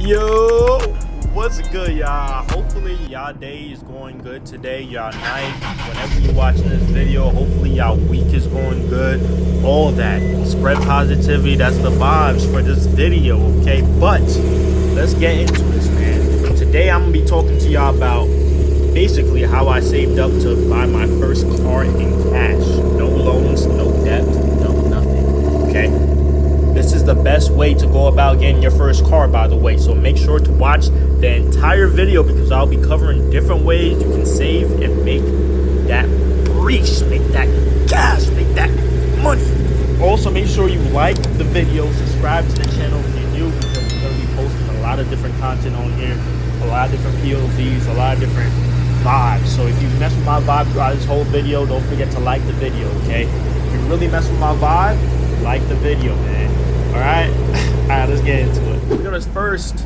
Yo, what's good, y'all? Hopefully y'all day is going good today, y'all night, whenever you're watching this video. Hopefully y'all week is going good. All that, spread positivity. That's the vibes for this video, okay? But let's get into this, man. Today I'm gonna be talking to y'all about basically how I saved up to buy my first car in cash. No loans, no debt, no nothing, okay? This is the best way to go about getting your first car, by the way. So make sure to watch the entire video because I'll be covering different ways you can save and make that breeze, make that cash, make that money. Also, make sure you like the video, subscribe to the channel if you're new because we're going to be posting a lot of different content on here, a lot of different POVs, a lot of different vibes. So if you mess with my vibe throughout this whole video, don't forget to like the video, okay? If you really mess with my vibe, like the video, man. All right, let's get into it. We're gonna first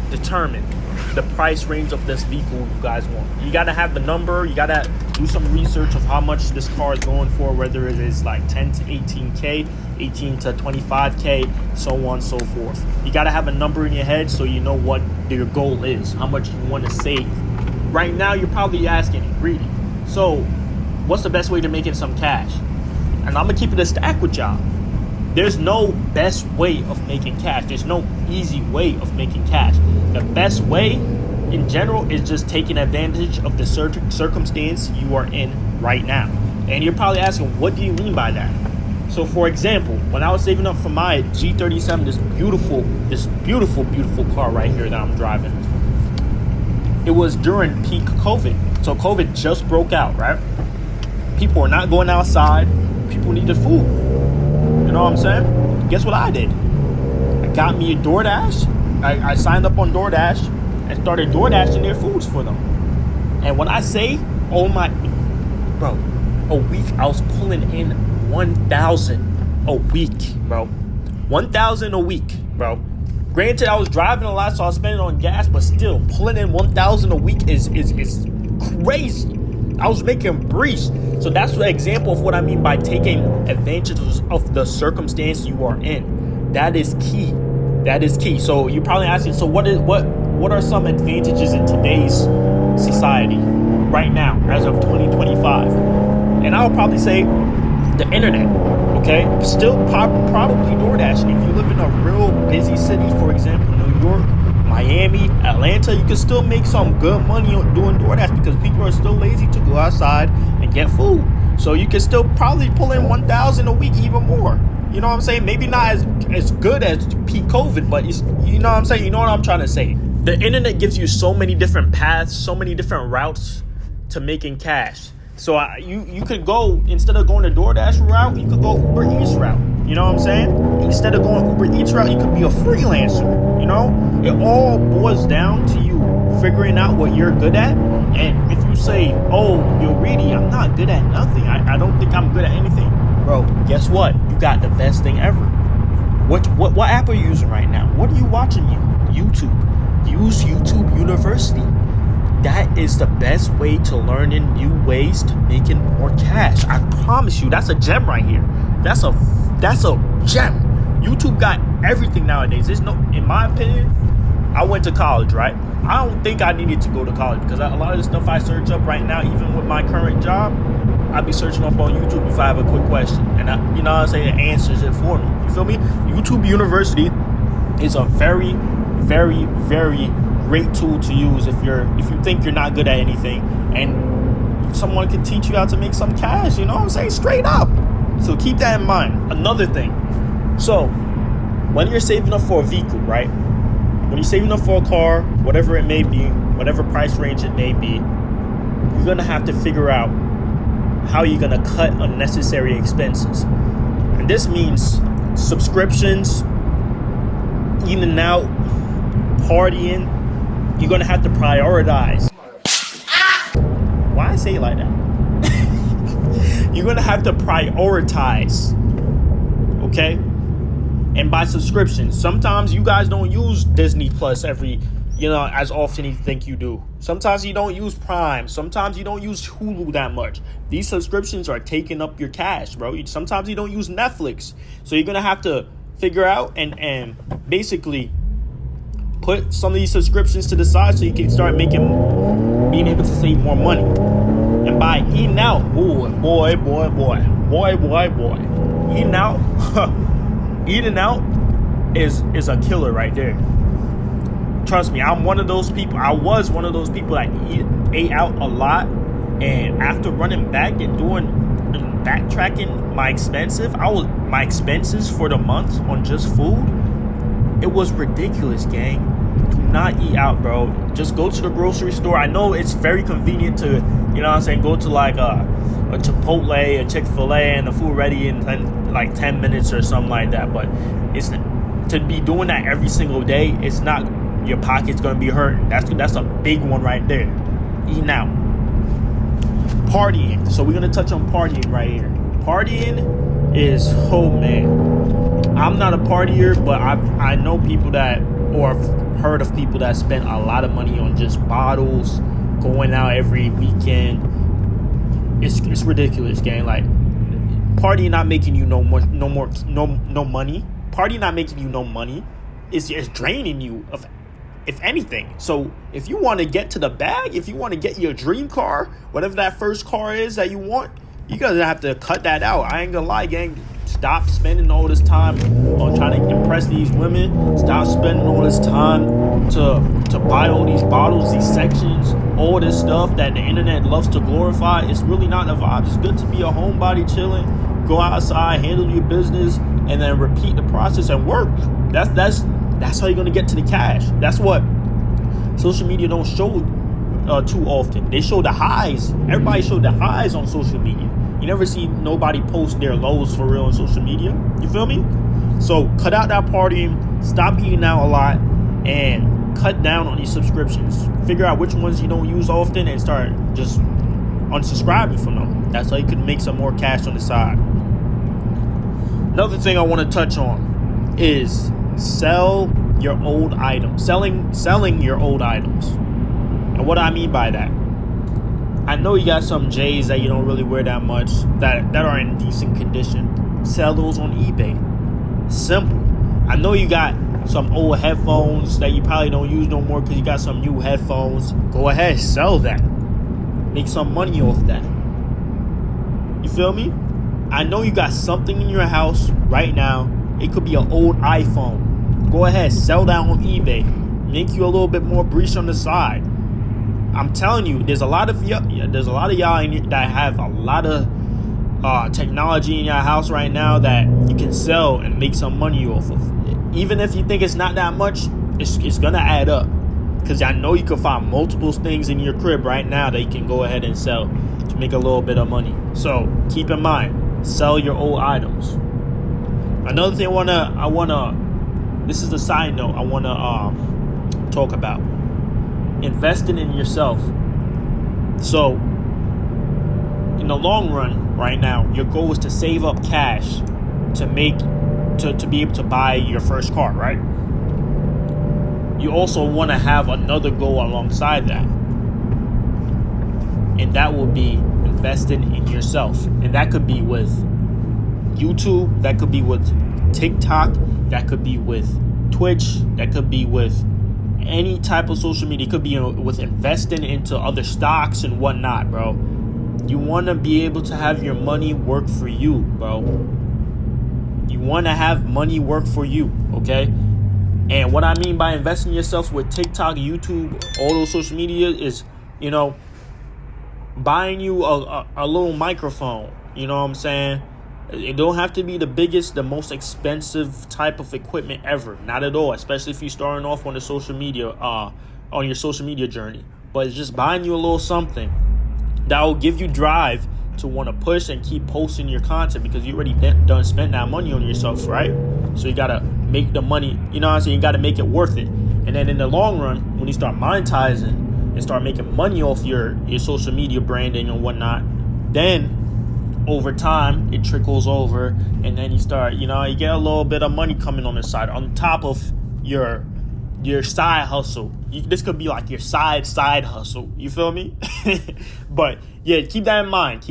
determine the price range of this vehicle you guys want. You gotta have the number. You gotta do some research of how much this car is going for, whether it is like 10 to 18K, 18 to 25K, so on and so forth. You gotta have a number in your head so you know what your goal is, how much you want to save. Right now, you're probably asking, Reidy, so what's the best way to make it some cash? And I'm gonna keep it a stack with y'all. There's no best way of making cash. There's no easy way of making cash. The best way in general is just taking advantage of the circumstance you are in right now. And you're probably asking, what do you mean by that? So for example, when I was saving up for my G37, this beautiful car right here that I'm driving, it was during peak COVID. So COVID just broke out, right? People were not going outside. People needed food. You know what I'm saying? Guess what I did? I got me a DoorDash. I signed up on DoorDash and started DoorDashing their foods for them. And when I say, oh my, bro, a week I was pulling in 1,000 a week, bro. 1,000 a week, bro. Granted, I was driving a lot, so I was spending on gas, but still, pulling in 1,000 a week is crazy. I was making breeze. So that's the example of what I mean by taking advantage of the circumstance you are in. That is key. That is key. So you're probably asking, so what are some advantages in today's society right now as of 2025? And I would probably say the internet. Okay, still probably DoorDash. If you live in a real busy city, for example, New York, Miami, Atlanta, you can still make some good money doing DoorDash because people are still lazy to go outside and get food. So you can still probably pull in 1,000 a week, even more. You know what I'm saying? Maybe not as good as peak COVID, but you know what I'm saying? You know what I'm trying to say? The internet gives you so many different paths, so many different routes to making cash. So you could go, instead of going the DoorDash route, you could go Uber Eats route. You know what I'm saying? Instead of going Uber Eats route, you could be a freelancer. You know? It all boils down to you figuring out what you're good at. And if you say, oh, yo, Reidy, I'm not good at nothing. I don't think I'm good at anything. Bro, guess what? You got the best thing ever. What app are you using right now? What are you watching? YouTube. Use YouTube University. That is the best way to learning new ways to making more cash. I promise you, that's a gem right here. That's a gem. YouTube got everything nowadays. There's no, in my opinion, I went to college, right? I don't think I needed to go to college because a lot of the stuff I search up right now, even with my current job, I'd be searching up on YouTube if I have a quick question. And you know what I'm saying? It answers it for me. You feel me? YouTube University is a very, very, very great tool to use if you think you're not good at anything and someone can teach you how to make some cash, you know what I'm saying, straight up. So keep that in mind. Another thing, so when you're saving up for a vehicle, right, when you're saving up for a car, whatever it may be, whatever price range it may be, you're gonna have to figure out how you're gonna cut unnecessary expenses. And this means subscriptions, eating out, partying. You're gonna have to prioritize. Why I say it like that? You're gonna have to prioritize, okay? And by subscription, sometimes you guys don't use Disney Plus as often as you think you do. Sometimes you don't use Prime. Sometimes you don't use Hulu that much. These subscriptions are taking up your cash, bro. Sometimes you don't use Netflix. So you're gonna have to figure out and basically put some of these subscriptions to the side so you can start being able to save more money. And by eating out, boy, eating out, eating out is a killer right there. Trust me, I'm one of those people. I was one of those people that ate out a lot, and after running back and backtracking my expenses for the month on just food, it was ridiculous, gang. Do not eat out, bro. Just go to the grocery store. I know it's very convenient to, go to like a Chipotle, a Chick-fil-A, and the food ready in 10 minutes or something like that. But it's to be doing that every single day. It's not. Your pocket's gonna be hurt. That's a big one right there. Eating out, partying. So we're gonna touch on partying right here. Partying is, oh man, I'm not a partier, but I know people that, or I've heard of people that spend a lot of money on just bottles, going out every weekend. It's ridiculous, gang. Like, partying not making you no money. Party not making you no money. It's draining you of, if anything. So if you want to get to the bag, if you want to get your dream car, whatever that first car is that you want, you gonna have to cut that out. I ain't gonna lie, gang. Stop spending all this time on trying to impress these women. Stop spending all this time to buy all these bottles, these sections, all this stuff that the internet loves to glorify. It's really not the vibe. It's good to be a homebody chilling, go outside, handle your business, and then repeat the process and work. That's how you're gonna get to the cash. That's what social media don't show too often. They show the highs. Everybody show the highs on social media. You never see nobody post their lows for real on social media. You feel me? So cut out that partying, stop eating out a lot, and cut down on these subscriptions. Figure out which ones you don't use often and start just unsubscribing from them. That's how you can make some more cash on the side. Another thing I want to touch on is sell your old items. Selling your old items. And what I mean by that, I know you got some J's that you don't really wear that much that are in decent condition. Sell those on eBay. Simple. I know you got some old headphones that you probably don't use no more because you got some new headphones. Go ahead, sell that. Make some money off that. You feel me? I know you got something in your house right now. It could be an old iPhone. Go ahead, sell that on eBay. Make you a little bit more breach on the side. I'm telling you, there's a lot of y'all that have a lot of technology in your house right now that you can sell and make some money off of. Even if you think it's not that much, it's gonna add up. Because I know you can find multiple things in your crib right now that you can go ahead and sell to make a little bit of money. So keep in mind, sell your old items. Another thing I wanna this is a side note I wanna talk about. Investing in yourself. So in the long run right now, your goal is to save up cash to be able to buy your first car, right? You also want to have another goal alongside that, and that will be investing in yourself. And that could be with YouTube, that could be with TikTok, that could be with Twitch, that could be with any type of social media. It could be with investing into other stocks and whatnot, bro. You want to be able to have your money work for you, bro. You want to have money work for you, okay? And what I mean by investing in yourself with TikTok, YouTube, all those social media is, buying you a little microphone. You know what I'm saying? It don't have to be the biggest, the most expensive type of equipment ever. Not at all, especially if you're starting off on the social media, on your social media journey. But it's just buying you a little something that will give you drive to want to push and keep posting your content because you already done spent that money on yourself, right? So you got to make the money, you know what I'm saying? You got to make it worth it. And then in the long run, when you start monetizing and start making money off your social media branding and whatnot, then over time it trickles over, and then you start, you get a little bit of money coming on the side on top of your side hustle. This could be like your side hustle. You feel me? But yeah, keep that in mind.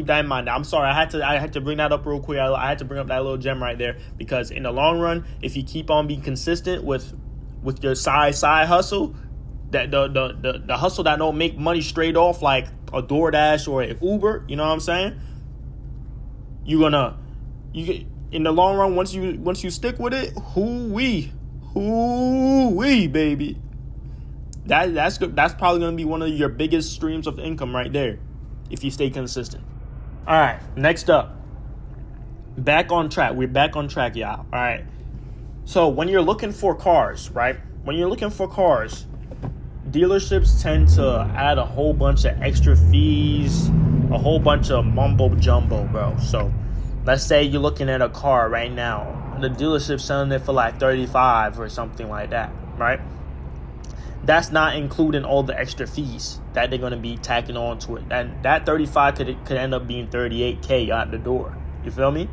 I'm sorry, I had to bring that up real quick. I had to bring up that little gem right there because in the long run, if you keep on being consistent with with your side hustle, that the hustle that don't make money straight off, like a DoorDash or an Uber, you know what I'm saying? You get in the long run, once you stick with it, hoo-wee, baby. That's probably gonna be one of your biggest streams of income right there, if you stay consistent. All right, next up, back on track. We're back on track, y'all. All right. So when you're looking for cars, right? When you're looking for cars, dealerships tend to add a whole bunch of extra fees, a whole bunch of mumbo jumbo, bro. So let's say you're looking at a car right now. The dealership's selling it for like $35 or something like that, right? That's not including all the extra fees that they're going to be tacking on to it. And that $35 could end up being $38K out the door. You feel me?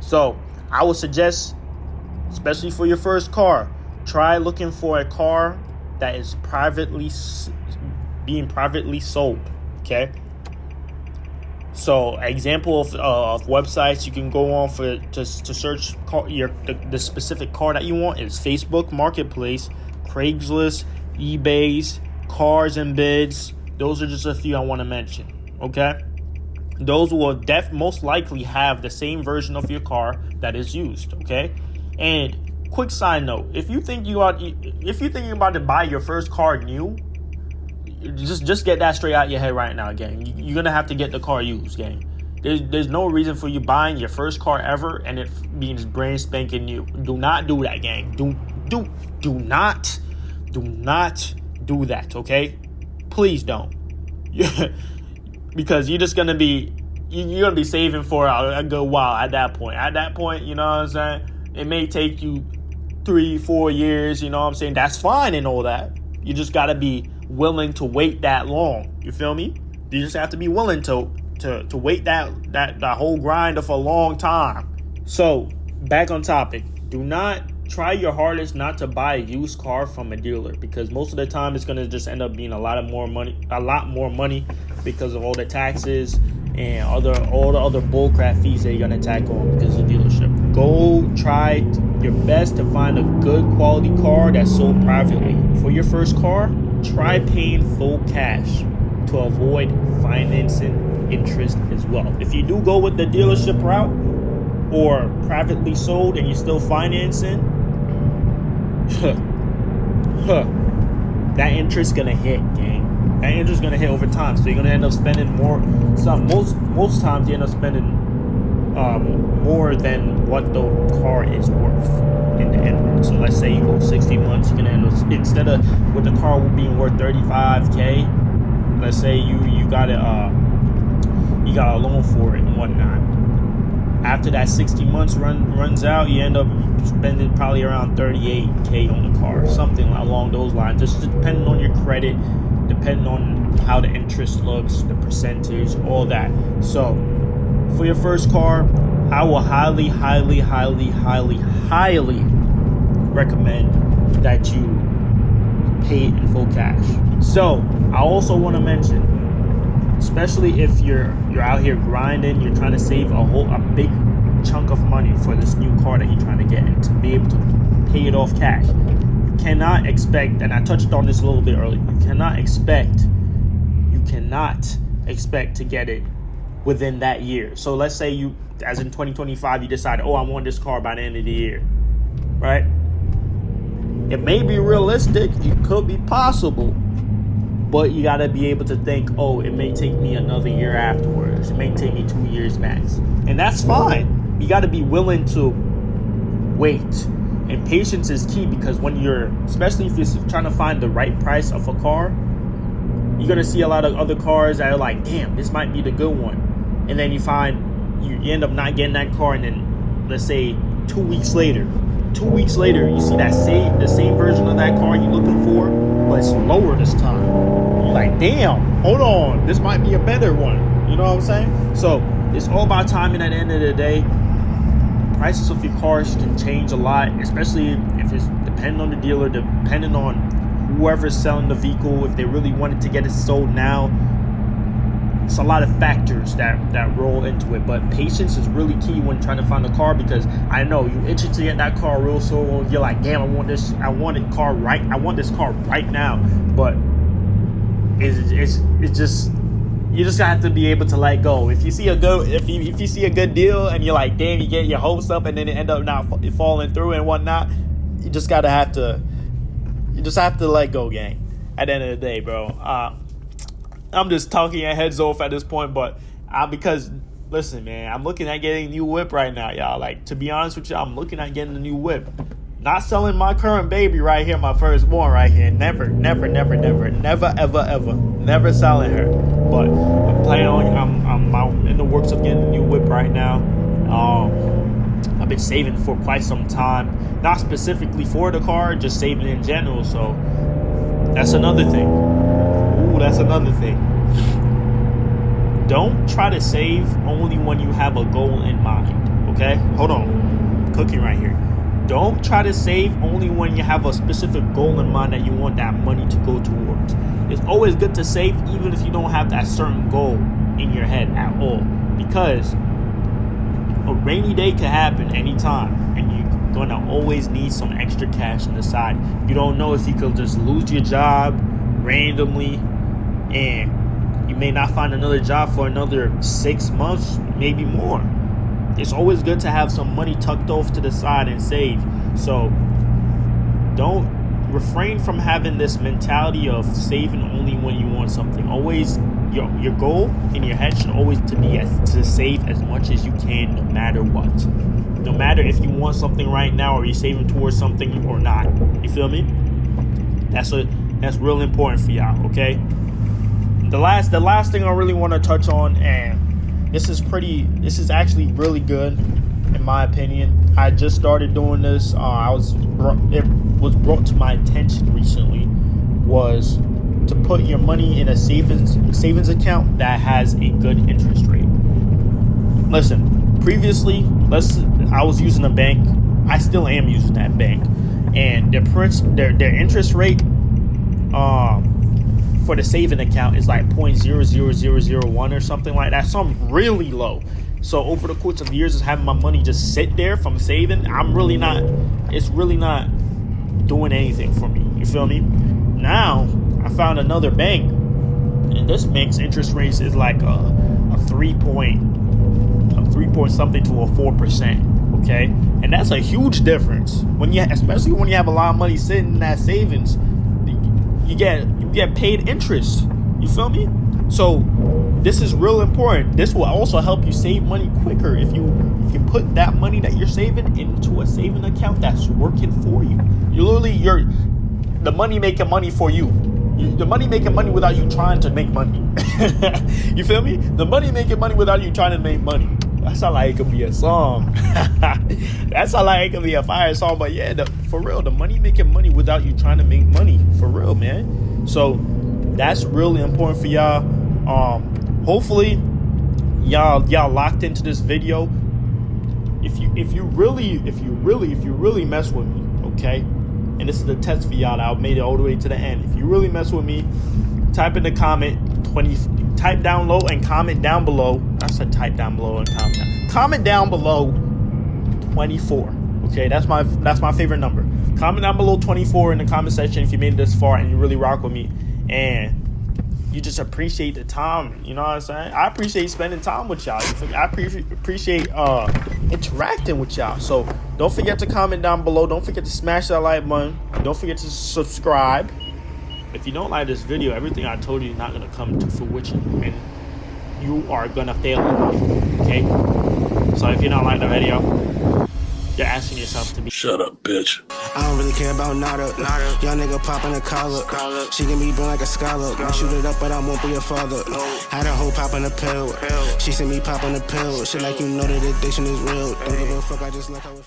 So I would suggest, especially for your first car, try looking for a car that is being privately sold. Okay. So example of websites you can go on to search the specific car that you want is Facebook Marketplace, Craigslist, eBay's, Cars and Bids. Those are just a few I want to mention. Okay. Those will most likely have the same version of your car that is used. Okay. And quick side note, if you think you're about to buy your first car new, just get that straight out your head right now, gang. You're gonna have to get the car used, gang. There's no reason for you buying your first car ever and it being brand spanking new. Do not do that, gang. Do not do that, okay? Please don't. Because you're gonna be saving for a good while at that point. At that point, you know what I'm saying? It may take you 3-4 years, you know what I'm saying? That's fine and all that. You just gotta be willing to wait that long. You feel me? You just have to be willing to wait that whole grind of a long time. So back on topic. Do not try your hardest not to buy a used car from a dealer, because most of the time it's gonna just end up being a lot more money because of all the taxes and all the other bullcrap fees that you're gonna tack on because of the dealership. Go try your best to find a good quality car that's sold privately. For your first car, try paying full cash to avoid financing interest as well. If you do go with the dealership route or privately sold and you're still financing, that interest gonna hit, gang. That interest gonna hit over time, so you're gonna end up spending more. Most times you end up spending more than what the car is worth in the end. So let's say you go 60 months, you're gonna end up, instead of with the car being worth $35K, let's say you got a loan for it and whatnot. After that 60 months runs out, you end up spending probably around $38K on the car, something along those lines. Just depending on your credit, depending on how the interest looks, the percentage, all that. So for your first car, I will highly recommend that you pay it in full cash. So I also want to mention, especially if you're out here grinding, you're trying to save a big chunk of money for this new car that you're trying to get and to be able to pay it off cash. You cannot expect, and I touched on this a little bit earlier, you cannot expect to get it within that year. So let's say you, as in 2025, you decide, I want this car by the end of the year, right? It may be realistic, it could be possible, but you got to be able to think, it may take me another year afterwards. It may take me 2 years max. And that's fine. You got to be willing to wait. And patience is key, because especially if you're trying to find the right price of a car, you're going to see a lot of other cars that are like, damn, this might be the good one. And then you find you end up not getting that car. And then let's say 2 weeks later, you see the same version of that car you're looking for, but it's lower this time. You're like, damn, hold on, this might be a better one. You know what I'm saying? So it's all about timing at the end of the day. Prices of your cars can change a lot, especially if it's depending on the dealer, depending on whoever's selling the vehicle. If they really wanted to get it sold now, it's a lot of factors that roll into it, but patience is really key when trying to find a car, because I know you itching to get that car real so you're like, damn, I want this car right now, but it's just, you just have to be able to let go. If you see a good deal and you're like, damn, you get your hopes up and then it end up not falling through and whatnot, you just have to let go, gang. At the end of the day, bro. I'm just talking your heads off at this point, but because listen, man, I'm looking at getting a new whip right now, y'all. Like, to be honest with y'all, I'm looking at getting a new whip. Not selling my current baby right here, my firstborn right here. Never, ever selling her. But I'm planning on. I'm in the works of getting a new whip right now. I've been saving for quite some time, not specifically for the car, just saving in general. So that's another thing. That's another thing. Don't try to save only when you have a goal in mind. Okay, hold on. Cooking right here. Don't try to save only when you have a specific goal in mind that you want that money to go towards. It's always good to save even if you don't have that certain goal in your head at all, because a rainy day can happen anytime and you're gonna always need some extra cash on the side. You don't know if you could just lose your job randomly and you may not find another job for another 6 months, maybe more. It's always good to have some money tucked off to the side and save. So don't refrain from having this mentality of saving only when you want something. Always your goal in your head should always to save as much as you can, no matter what. No matter if you want something right now or you're saving towards something or not. You feel me? That's real important for y'all, okay? The last thing I really want to touch on, and this is actually really good in my opinion. I just started doing this. It was brought to my attention recently, was to put your money in a savings account that has a good interest rate. Listen, previously, I was using a bank. I still am using that bank, and their interest rate for the saving account is like 0.00001 or something like that. Something really low. So over the course of years of having my money just sit there from saving, it's really not doing anything for me. You feel me? Now I found another bank, and this bank's interest rates is like a 3 point something to a 4%. Okay, and that's a huge difference especially when you have a lot of money sitting in that savings. You get paid interest. You feel me? So this is real important. This will also help you save money quicker if you put that money that you're saving into a saving account that's working for you. You're the money making money for you. The money making money without you trying to make money. You feel me? The money making money without you trying to make money. That's not like it could be a song. That's not like it could be a fire song. But yeah, for real, the money making money without you trying to make money. For real, man. So that's really important for y'all. Hopefully y'all locked into this video. If you really mess with me, okay? And this is a test for y'all that I made it all the way to the end. If you really mess with me, type in the type down low and comment down below. I said type down below and comment down. Comment down below 24. Okay, that's my favorite number. Comment down below 24 in the comment section if you made it this far and you really rock with me and you just appreciate the time. You know what I'm saying? I appreciate spending time with y'all. I appreciate interacting with y'all. So don't forget to comment down below. Don't forget to smash that like button. Don't forget to subscribe. If you don't like this video, everything I told you is not going to come to fruition, and you are going to fail in life, okay? So if you don't like the video, you're asking yourself to be... Shut up, bitch. I don't really care about nada. Young nigga popping a collar. She can be born like a scholar. I shoot it up, but I won't be a father. Had a hoe popping a pill. She seen me popping a pill. Shit like you know that addiction is real. Don't give a fuck, I just like how it